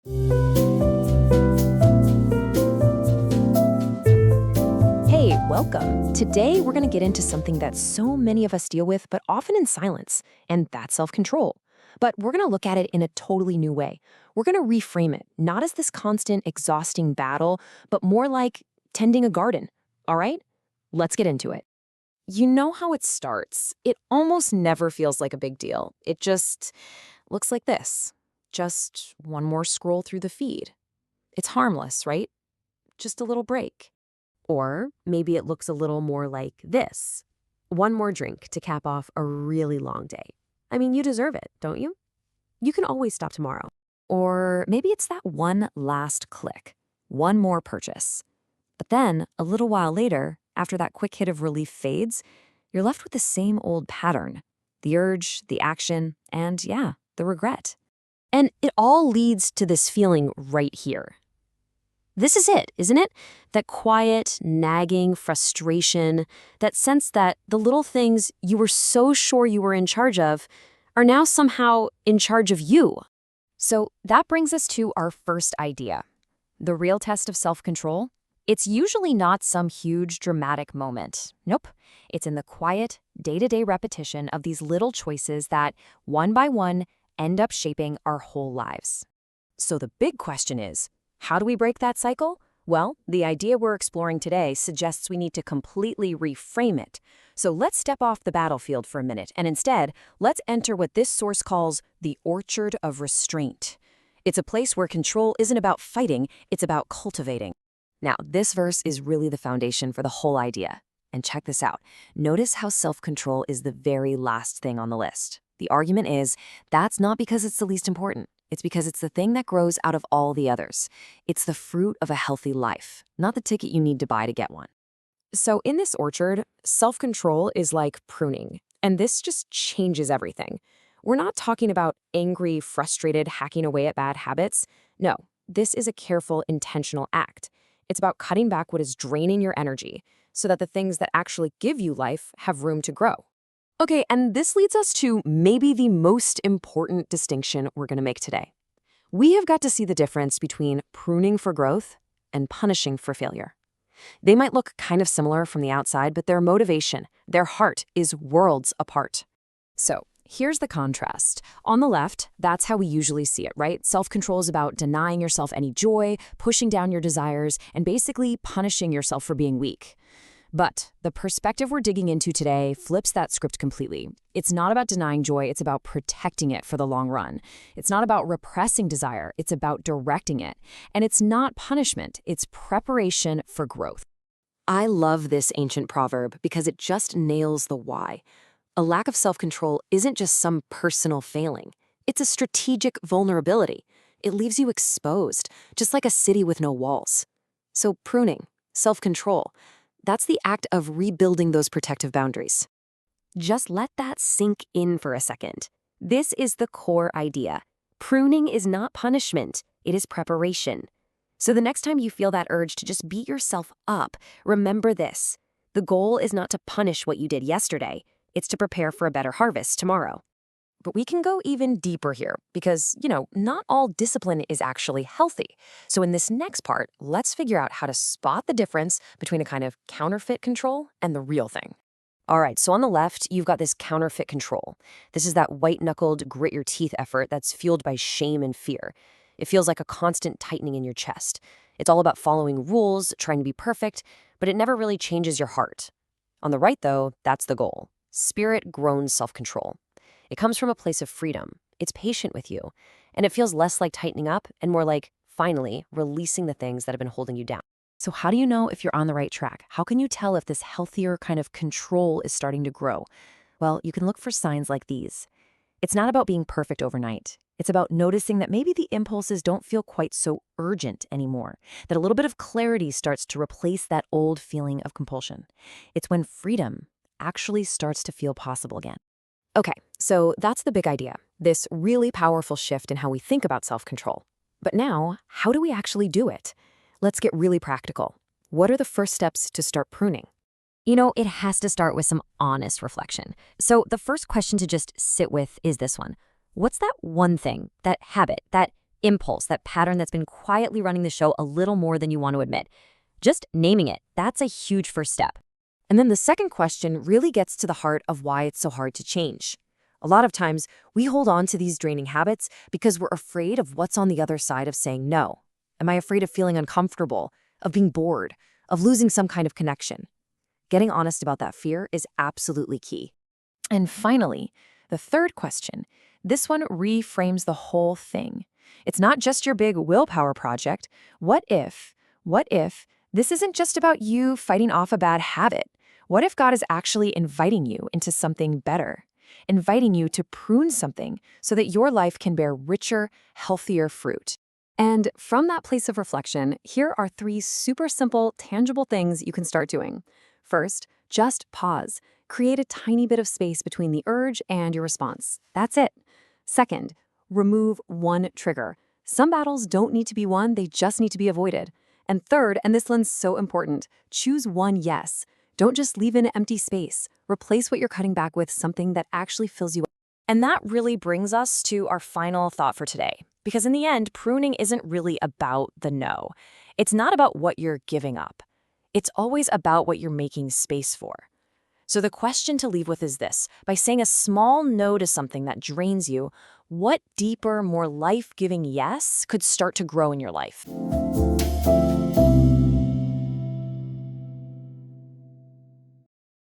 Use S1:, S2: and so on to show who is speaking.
S1: Hey, welcome. Today, we're going to get into something that so many of us deal with, but often in silence, and that's self-control. But we're going to look at it in a totally new way. We're going to reframe it, not as this constant, exhausting battle, but more like tending a garden. All right? Let's get into it. You know how it starts. It almost never feels like a big deal. It just looks like this. Just one more scroll through the feed. It's harmless, right? Just a little break. Or maybe it looks a little more like this. One more drink to cap off a really long day. I mean, you deserve it, don't you? You can always stop tomorrow. Or maybe it's that one last click, one more purchase. But then, a little while later, after that quick hit of relief fades, you're left with the same old pattern. The urge, the action, and yeah, the regret. And it all leads to this feeling right here. This is it, isn't it? That quiet, nagging frustration, that sense that the little things you were so sure you were in charge of are now somehow in charge of you. So that brings us to our first idea. The real test of self-control? It's usually not some huge dramatic moment. Nope. It's in the quiet, day-to-day repetition of these little choices that, one by one, end up shaping our whole lives. So the big question is, how do we break that cycle? Well, the idea we're exploring today suggests we need to completely reframe it. So let's step off the battlefield for a minute, and instead, let's enter what this source calls the orchard of restraint. It's a place where control isn't about fighting, it's about cultivating. Now, this verse is really the foundation for the whole idea. And check this out. Notice how self-control is the very last thing on the list. The argument is, that's not because it's the least important. It's because it's the thing that grows out of all the others. It's the fruit of a healthy life, not the ticket you need to buy to get one. So in this orchard, self-control is like pruning, and this just changes everything. We're not talking about angry, frustrated hacking away at bad habits. No, this is a careful, intentional act. It's about cutting back what is draining your energy so that the things that actually give you life have room to grow. Okay, and this leads us to maybe the most important distinction we're going to make today. We have got to see the difference between pruning for growth and punishing for failure. They might look kind of similar from the outside, but their motivation, their heart, is worlds apart. So here's the contrast. On the left, that's how we usually see it, right? Self-control is about denying yourself any joy, pushing down your desires, and basically punishing yourself for being weak. But the perspective we're digging into today flips that script completely. It's not about denying joy, it's about protecting it for the long run. It's not about repressing desire, it's about directing it. And it's not punishment, it's preparation for growth. I love this ancient proverb because it just nails the why. A lack of self-control isn't just some personal failing. It's a strategic vulnerability. It leaves you exposed, just like a city with no walls. So pruning, self-control, that's the act of rebuilding those protective boundaries. Just let that sink in for a second. This is the core idea. Pruning is not punishment, it is preparation. So the next time you feel that urge to just beat yourself up, remember this. The goal is not to punish what you did yesterday, it's to prepare for a better harvest tomorrow. But we can go even deeper here because, not all discipline is actually healthy. So in this next part, let's figure out how to spot the difference between a kind of counterfeit control and the real thing. All right, so on the left, you've got this counterfeit control. This is that white-knuckled, grit-your-teeth effort that's fueled by shame and fear. It feels like a constant tightening in your chest. It's all about following rules, trying to be perfect, but it never really changes your heart. On the right, though, that's the goal. Spirit-grown self-control. It comes from a place of freedom. It's patient with you. And it feels less like tightening up and more like, finally, releasing the things that have been holding you down. So how do you know if you're on the right track? How can you tell if this healthier kind of control is starting to grow? Well, you can look for signs like these. It's not about being perfect overnight. It's about noticing that maybe the impulses don't feel quite so urgent anymore, that a little bit of clarity starts to replace that old feeling of compulsion. It's when freedom actually starts to feel possible again. Okay, so that's the big idea, this really powerful shift in how we think about self-control. But now, how do we actually do it? Let's get really practical. What are the first steps to start pruning?
S2: It has to start with some honest reflection. So the first question to just sit with is this one. What's that one thing, that habit, that impulse, that pattern that's been quietly running the show a little more than you want to admit. Just naming it, that's a huge first step.
S1: And then the second question really gets to the heart of why it's so hard to change. A lot of times, we hold on to these draining habits because we're afraid of what's on the other side of saying no. Am I afraid of feeling uncomfortable, of being bored, of losing some kind of connection? Getting honest about that fear is absolutely key. And finally, the third question. This one reframes the whole thing. It's not just your big willpower project. What if this isn't just about you fighting off a bad habit? What if God is actually inviting you into something better? Inviting you to prune something so that your life can bear richer, healthier fruit. And from that place of reflection, here are 3 super simple, tangible things you can start doing. First, just pause. Create a tiny bit of space between the urge and your response. That's it. Second, remove one trigger. Some battles don't need to be won, they just need to be avoided. And third, and this one's so important, choose one yes. Don't just leave an empty space. Replace what you're cutting back with something that actually fills you up. And that really brings us to our final thought for today. Because in the end, pruning isn't really about the no. It's not about what you're giving up. It's always about what you're making space for. So the question to leave with is this. By saying a small no to something that drains you, what deeper, more life-giving yes could start to grow in your life?